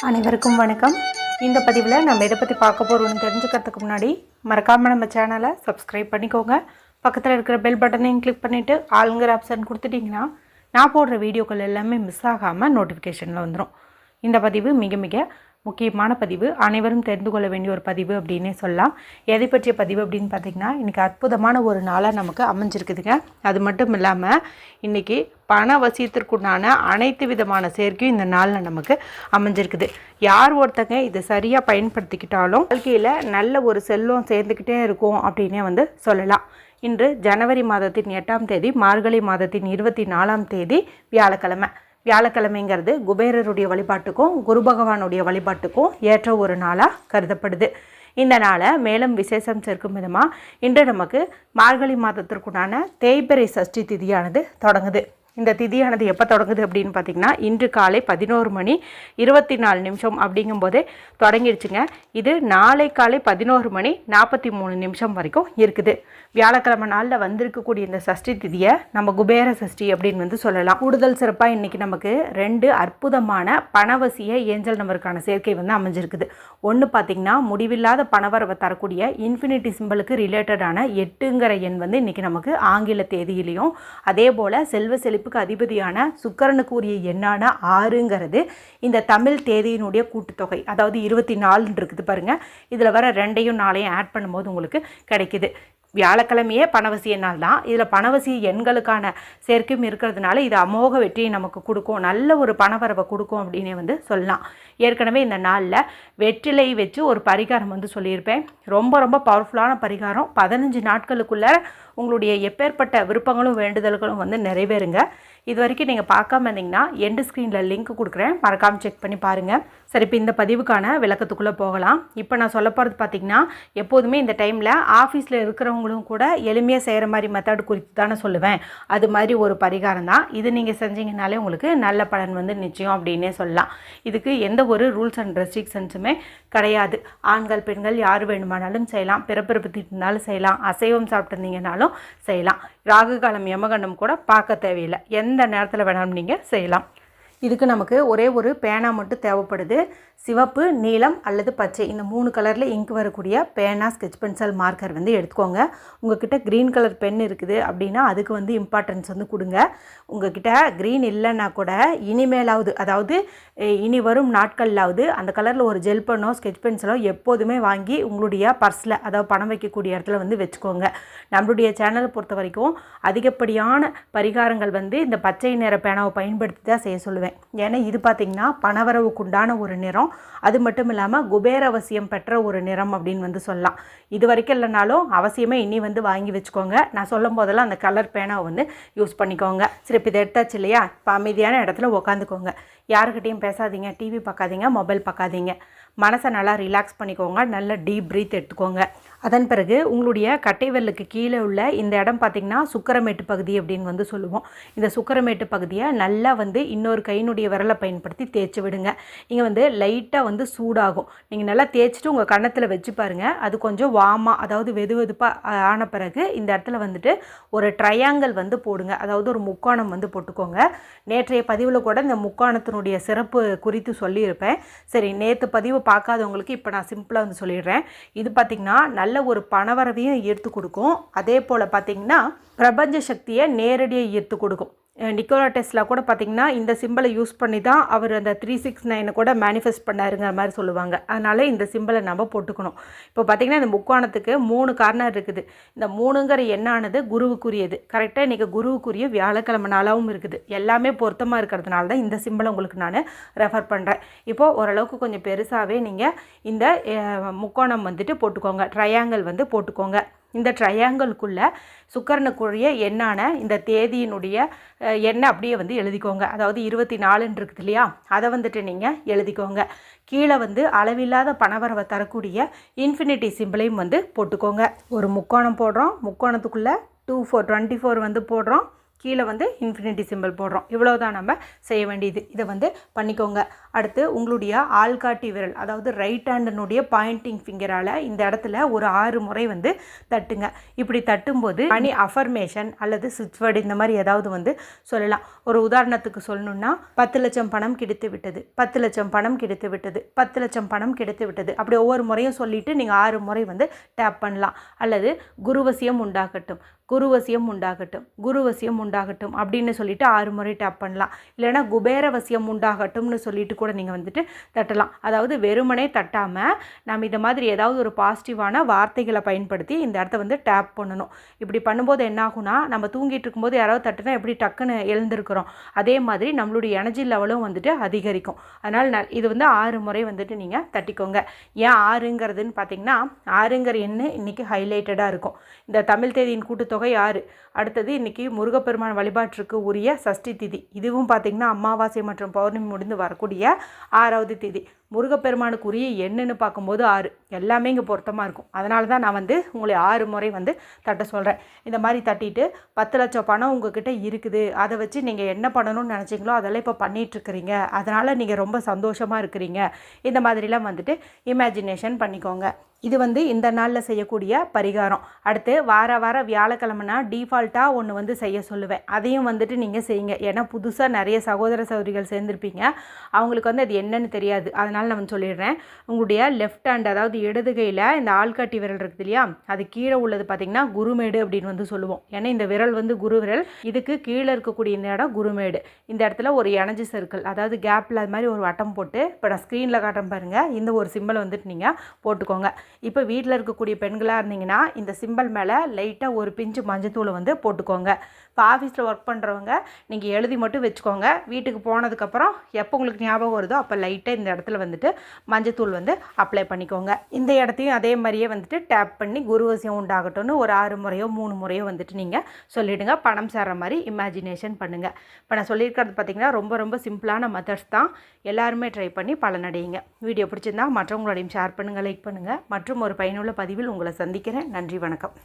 அனைவருக்கும் வணக்கம். இந்த பதிவில் நம்ம எதை பற்றி பார்க்க போகிறோம்னு தெரிஞ்சுக்கிறதுக்கு முன்னாடி மறக்காமல் நம்ம சேனலை சப்ஸ்கிரைப் பண்ணிக்கோங்க. பக்கத்தில் இருக்கிற பெல் பட்டனையும் கிளிக் பண்ணிவிட்டு ஆளுங்கிற ஆப்ஷன் கொடுத்துட்டிங்கன்னா நான் போடுற வீடியோக்கள் எல்லாமே மிஸ் ஆகாமல் நோட்டிஃபிகேஷனில் வந்துடும். இந்த பதிவு மிக மிக முக்கியமான பதிவு, அனைவரும் தெரிந்து கொள்ள வேண்டிய ஒரு பதிவு அப்படின்னே சொல்லலாம். எதை பற்றிய பதிவு அப்படின்னு பார்த்திங்கன்னா, இன்றைக்கி அற்புதமான ஒரு நாளாக நமக்கு அமைஞ்சிருக்குதுங்க. அது மட்டும் இல்லாமல் இன்றைக்கி பண வசியத்திற்குண்டான அனைத்து விதமான சேர்க்கையும் இந்த நாளில் நமக்கு அமைஞ்சிருக்குது. யார் ஒருத்தங்க இதை சரியாக பயன்படுத்திக்கிட்டாலும் வாழ்க்கையில் நல்ல ஒரு செல்வம் சேர்ந்துக்கிட்டே இருக்கும் அப்படின்னே சொல்லலாம். இன்று ஜனவரி மாதத்தின் 8ஆம் தேதி, மார்கழி மாதத்தின் 24ஆம் தேதி வியாழக்கிழமை. வியாழக்கிழமைங்கிறது குபேரருடைய வழிபாட்டுக்கும் குரு பகவானுடைய வழிபாட்டுக்கும் ஏற்ற ஒரு நாளாக கருதப்படுது. இந்த நாளை மேலும் விசேஷம் சேர்க்கும் விதமாக இன்று நமக்கு மார்கழி மாதத்திற்குண்டான தேய்பிறை சஷ்டி திதியானது தொடங்குது. இந்த திதியானது எப்போ தொடங்குது அப்படின்னு பார்த்திங்கன்னா, இன்று காலை 11:24 அப்படிங்கும்போதே தொடங்கிடுச்சுங்க. இது நாளை காலை 11:43 வரைக்கும் இருக்குது. வியாழக்கிழமை நாளில் வந்திருக்கக்கூடிய இந்த சஷ்டி திதியை நம்ம குபேர சஷ்டி அப்படின்னு சொல்லலாம். கூடுதல் சிறப்பாக இன்றைக்கி நமக்கு 2 அற்புதமான பணவசிய ஏஞ்சல் நம்பருக்கான சேர்க்கை அமைஞ்சிருக்குது. ஒன்று பார்த்திங்கன்னா, முடிவில்லாத பணவரவை தரக்கூடிய இன்ஃபினிட்டி சிம்பிளுக்கு ரிலேட்டடான 8ங்கிற எண் இன்றைக்கி நமக்கு ஆங்கில தேதியிலையும், அதே போல் செல்வ செழிப்புக்கு அதிபதியான சுக்கிரனுக்கு உரிய எண்ணான 6ங்கிறது இந்த தமிழ் தேதியினுடைய கூட்டுத்தொகை, அதாவது 24 இருக்குது பாருங்கள். இதில் வர 2யும் 4யும் ஆட் பண்ணும்போது உங்களுக்கு கிடைக்குது. வியாழக்கிழமையே பணவசிய நாள் தான். இதில் பணவசிய எண்களுக்கான சேர்க்கையும் இருக்கிறதுனால இது அமோக வெற்றியை நமக்கு கொடுக்கும், நல்ல ஒரு பணவரவை கொடுக்கும் அப்படின்னே சொல்லலாம். ஏற்கனவே இந்த நாளில் வெற்றிலை வச்சு ஒரு பரிகாரம் சொல்லியிருப்பேன். ரொம்ப ரொம்ப பவர்ஃபுல்லான பரிகாரம். 15 நாட்களுக்குள்ளே உங்களுடைய எப்பேற்பட்ட விருப்பங்களும் வேண்டுதல்களும் நிறைவேறுங்க. இது வரைக்கும் நீங்கள் பார்க்காம இருந்தீங்கன்னா எண்டு ஸ்க்ரீனில் லிங்க் கொடுக்குறேன், மறக்காமல் செக் பண்ணி பாருங்கள். சரி, இப்போ இந்த பதிவுக்கான விளக்கத்துக்குள்ளே போகலாம். இப்போ நான் சொல்ல போகிறது பார்த்திங்கன்னா, எப்போதுமே இந்த டைமில் ஆஃபீஸில் இருக்கிறவங்களும் கூட எளிமையாக செய்கிற மாதிரி மெத்தட் குறித்து தானே சொல்லுவேன். அது மாதிரி ஒரு பரிகாரம் தான் இது. நீங்கள் செஞ்சீங்கனாலே உங்களுக்கு நல்ல பலன் நிச்சயம் அப்படின்னே சொல்லலாம். இதுக்கு எந்த ஒரு ரூல்ஸ் அண்ட் ரெஸ்ட்ரிக்ஷன்ஸுமே கிடையாது. ஆண்கள் பெண்கள் யார் வேணுமானாலும் செய்யலாம். பிறப்பிறப்பு திட்டினாலும் செய்யலாம். அசைவம் சாப்பிட்டுருந்தீங்கனாலும் செய்யலாம். ராகு காலம் யமகண்டம் கூட பார்க்க தேவையில்லை. எந்த நேரத்தில் வேணாலும் நீங்கள் செய்யலாம். இதுக்கு நமக்கு ஒரே ஒரு பேனா மட்டும் தேவைப்படுது. சிவப்பு, நீலம் அல்லது பச்சை, இந்த 3 கலரில் இங்கு வரக்கூடிய பேனா, ஸ்கெட்ச் பென்சில், மார்க்கர் எடுத்துக்கோங்க. உங்கள்கிட்ட க்ரீன் கலர் பென் இருக்குது அப்படின்னா அதுக்கு இம்பார்ட்டன்ஸ் கொடுங்க. உங்கள்கிட்ட க்ரீன் இல்லைன்னா கூட இனிமேலாவது, அதாவது இனி வரும் நாட்கள்லாவது அந்த கலரில் ஒரு ஜெல் பென்னோ ஸ்கெட்ச் பென்சிலோ எப்போதுமே வாங்கி உங்களுடைய பர்ஸில், அதாவது பணம் வைக்கக்கூடிய இடத்துல வச்சுக்கோங்க. நம்மளுடைய சேனலை பொறுத்த வரைக்கும் அதிகப்படியான பரிகாரங்கள் இந்த பச்சை நிற பேனாவை பயன்படுத்தி தான் செய்ய சொல்லுவேன். ஏன்னா இது பார்த்திங்கன்னா பணவரவுக்குண்டான ஒரு நிறம். அது மட்டும் இல்லாமல் குபேர அவசியம் பெற்ற ஒரு நிறம் அப்படின்னு சொல்லலாம். இது வரைக்கும் இல்லைனாலும் அவசியமே இனி வாங்கி வச்சுக்கோங்க. நான் சொல்லும் போதெல்லாம் அந்த கலர் பேனாவை யூஸ் பண்ணிக்கோங்க. சரி, இப்போ இதை எடுத்தாச்சு இல்லையா? இப்போ அமைதியான இடத்துல உட்காந்துக்கோங்க. யாருக்கிட்டையும் பேசாதீங்க, டிவி பார்க்காதீங்க, மொபைல் பார்க்காதீங்க. மனசை நல்லா ரிலாக்ஸ் பண்ணிக்கோங்க. நல்ல டீப் ப்ரீத் எடுத்துக்கோங்க. அதன் பிறகு உங்களுடைய கட்டைவெல்லுக்கு கீழே உள்ள இந்த இடம் பார்த்திங்கன்னா சுக்கரமேட்டு பகுதி அப்படின்னு சொல்லுவோம். இந்த சுக்கரமேட்டு பகுதியை நல்லா இன்னொரு கையினுடைய விரலை பயன்படுத்தி தேய்ச்சி விடுங்க. இங்கே லைட்டாக சூடாகும். நீங்கள் நல்லா தேய்ச்சிட்டு உங்கள் கன்னத்தில் வச்சு பாருங்கள். அது கொஞ்சம் வார்மாக, அதாவது வெது வெதுப்பாக ஆன பிறகு இந்த இடத்துல ஒரு ட்ரையாங்கிள் போடுங்க. அதாவது ஒரு முக்கோணம் போட்டுக்கோங்க. நேற்றைய பதிவில் கூட இந்த முக்கோணத்தினுடைய சிறப்பு குறித்து சொல்லியிருப்பேன். சரி, நேற்று பதிவு பார்க்காதவங்களுக்கு இப்போ நான் சிம்பிளாக சொல்லிடுறேன். இது பார்த்திங்கன்னா நல்ல ஒரு பணவரவையும் ஈர்த்து கொடுக்கும். அதே போல் பார்த்திங்கன்னா பிரபஞ்ச சக்தியை நேரடியாக ஈர்த்து கொடுக்கும். நிக்கோலா டெஸ்லா கூட பார்த்திங்கன்னா இந்த சிம்பிளை யூஸ் பண்ணி தான் அவர் அந்த 369 கூட மேனிஃபெஸ்ட் பண்ணாருங்கிற மாதிரி சொல்லுவாங்க. அதனால் இந்த சிம்பிளை நம்ம போட்டுக்கணும். இப்போ பார்த்திங்கன்னா இந்த முக்கோணத்துக்கு 3 கார்னர் இருக்குது. இந்த 3ங்கிற எண்ணானது குருவுக்குரியது. கரெக்டாக இன்றைக்கி குருவுக்குரிய வியாழக்கிழமை நாளாகவும் இருக்குது. எல்லாமே பொருத்தமாக இருக்கிறதுனால தான் இந்த சிம்பிளை உங்களுக்கு நான் ரெஃபர் பண்ணுறேன். இப்போது ஓரளவுக்கு கொஞ்சம் பெருசாகவே நீங்கள் இந்த முக்கோணம் போட்டுக்கோங்க. ட்ரையாங்கிள் போட்டுக்கோங்க. இந்த ட்ரையாங்கிள்குள்ளே சுக்கரனுக்குரிய எண்ணான இந்த தேதியினுடைய எண்ணை அப்படியே எழுதிக்கோங்க. அதாவது 24 இருக்குது இல்லையா? அதை நீங்கள் எழுதிக்கோங்க. கீழே அளவில்லாத பணவரவை தரக்கூடிய இன்ஃபினிட்டி சிம்பிளையும் போட்டுக்கோங்க. ஒரு முக்கோணம் போடுறோம். முக்கோணத்துக்குள்ளே 24 போடுறோம். கீழே வந்து இன்ஃபினிட்டி சிம்பிள் போடுறோம். இவ்வளோதான் நம்ம செய்ய வேண்டியது. இதை வந்து பண்ணிக்கோங்க. அடுத்து உங்களுடைய ஆள்காட்டி விரல், அதாவது ரைட் ஹேண்டினுடைய பாயிண்டிங் ஃபிங்கரால் இந்த இடத்துல ஒரு 6 முறை வந்து தட்டுங்க. இப்படி தட்டும்போது மணி அஃபர்மேஷன் அல்லது சுவிட்ச் வேர்டு இந்த மாதிரி ஏதாவது வந்து சொல்லலாம். ஒரு உதாரணத்துக்கு சொல்லணும்னா 10 லட்சம் பணம் கிடைத்து விட்டது, 10 லட்சம் பணம் கிடைத்து விட்டது, 10 லட்சம் பணம் கிடைத்து விட்டது. அப்படி ஒவ்வொரு முறையும் சொல்லிவிட்டு நீங்கள் 6 முறை வந்து டேப் பண்ணலாம். அல்லது குருவசியம் உண்டாகட்டும், குருவசியம் உண்டாகட்டும், குருவசியம் உண்டாகட்டும் அப்படின்னு சொல்லிட்டு 6 முறை டேப் பண்ணலாம். இல்லைனா குபேரவசியம் உண்டாகட்டும்னு சொல்லிட்டு கூட நீங்கள் வந்துட்டு தட்டலாம். அதாவது வெறுமனே தட்டாமல் நம்ம இதை மாதிரி ஏதாவது ஒரு பாசிட்டிவான வார்த்தைகளை பயன்படுத்தி இந்த இடத்த வந்து டேப் பண்ணணும். இப்படி பண்ணும்போது என்ன ஆகும்னா, நம்ம தூங்கிட்டு இருக்கும்போது யாராவது தட்டுனா எப்படி டக்குன்னு எழுந்திருக்கிறோம், அதே மாதிரி நம்மளுடைய எனர்ஜி லெவலும் வந்துட்டு அதிகரிக்கும். அதனால் இது வந்து 6 முறை வந்துட்டு நீங்கள் தட்டிக்கோங்க. ஏன் 6ங்கிறதுன்னு பார்த்தீங்கன்னா, 6ங்கிற எண்ணு இன்றைக்கி ஹைலைட்டடாக இருக்கும். இந்த தமிழ் தேதியின் கூட்டுத்தொகை 6. அடுத்தது இன்றைக்கி முருகப்பெருமான் வழிபாட்டிற்கு உரிய சஷ்டி திதி. இதுவும் பார்த்திங்கன்னா அமாவாசை மற்றும் பௌர்ணமி முடிந்து வரக்கூடிய 6வது திதி. முருகப்பெருமானுக்குரிய எண்ணுன்னு பார்க்கும்போது 6 எல்லாமே இங்கே பொருத்தமாக இருக்கும். அதனால தான் நான் வந்து உங்களை 6 முறை வந்து தட்ட சொல்கிறேன். இந்த மாதிரி தட்டிட்டு 10 லட்சம் பணம் உங்ககிட்ட இருக்குது, அதை வச்சு நீங்கள் என்ன பண்ணணும்னு நினச்சிங்களோ அதெல்லாம் இப்போ பண்ணிகிட்ருக்கிறீங்க, அதனால் நீங்கள் ரொம்ப சந்தோஷமாக இருக்கிறீங்க, இந்த மாதிரிலாம் வந்துட்டு இமேஜினேஷன் பண்ணிக்கோங்க. இது வந்து இந்த நாளில் செய்யக்கூடிய பரிகாரம். அடுத்து வார வியாழக்கிழமைனா டிஃபால்ட்டாக ஒன்று வந்து செய்ய சொல்லுவேன். அதையும் வந்துட்டு நீங்கள் செய்யுங்க. ஏன்னா புதுசாக நிறைய சகோதர சகோதரிகள் சேர்ந்துருப்பீங்க, அவங்களுக்கு வந்து அது என்னன்னு தெரியாது. அதனால் நான் வந்து சொல்லிடுறேன். உங்களுடைய லெஃப்ட் ஹேண்ட், அதாவது இடது கையில் இந்த ஆள்காட்டி விரல் இருக்குது இல்லையா, அது கீழே உள்ளது பார்த்திங்கன்னா குருமேடு அப்படின்னு வந்து சொல்லுவோம். ஏன்னா இந்த விரல் வந்து குரு விரல், இதுக்கு கீழே இருக்கக்கூடிய இந்த இடம் குருமேடு. இந்த இடத்துல ஒரு எனர்ஜி சர்க்கிள், அதாவது கேப்பில் அது மாதிரி ஒரு வட்டம் போட்டு, இப்போ நான் ஸ்க்ரீனில் காட்டுறேன் பாருங்கள், இந்த ஒரு சிம்பிளை வந்துட்டு நீங்கள் போட்டுக்கோங்க. இப்போ வீட்டில் இருக்கக்கூடிய பெண்களாக இருந்தீங்கன்னா இந்த சிம்பிள் மேலே லைட்டாக ஒரு பிஞ்சு மஞ்சத்தூளை வந்து போட்டுக்கோங்க. இப்போ ஆஃபீஸில் ஒர்க் பண்ணுறவங்க நீங்கள் எழுதி மட்டும் வச்சுக்கோங்க. வீட்டுக்கு போனதுக்கப்புறம் எப்போ உங்களுக்கு ஞாபகம் வருதோ அப்போ லைட்டாக இந்த இடத்துல வந்துட்டு மஞ்சத்தூள் வந்து அப்ளை பண்ணிக்கோங்க. இந்த இடத்தையும் அதே மாதிரியே வந்துட்டு டேப் பண்ணி குருவசியம் உண்டாகட்டும்னு ஒரு 6 முறையோ 3 முறையோ வந்துட்டு நீங்கள் சொல்லிவிடுங்க. பணம் சேர்ற மாதிரி இமேஜினேஷன் பண்ணுங்கள். இப்போ நான் சொல்லியிருக்கிறது பார்த்திங்கன்னா ரொம்ப சிம்பிளான மெத்தட்ஸ் தான். எல்லாருமே ட்ரை பண்ணி பலனடையுங்க. வீடியோ பிடிச்சிருந்தா மற்றவங்களோடையும் ஷேர் பண்ணுங்கள், லைக் பண்ணுங்கள். மற்றும் ஒரு பயனுள்ள பதிவில் உங்களை சந்திக்கிறேன். நன்றி, வணக்கம்.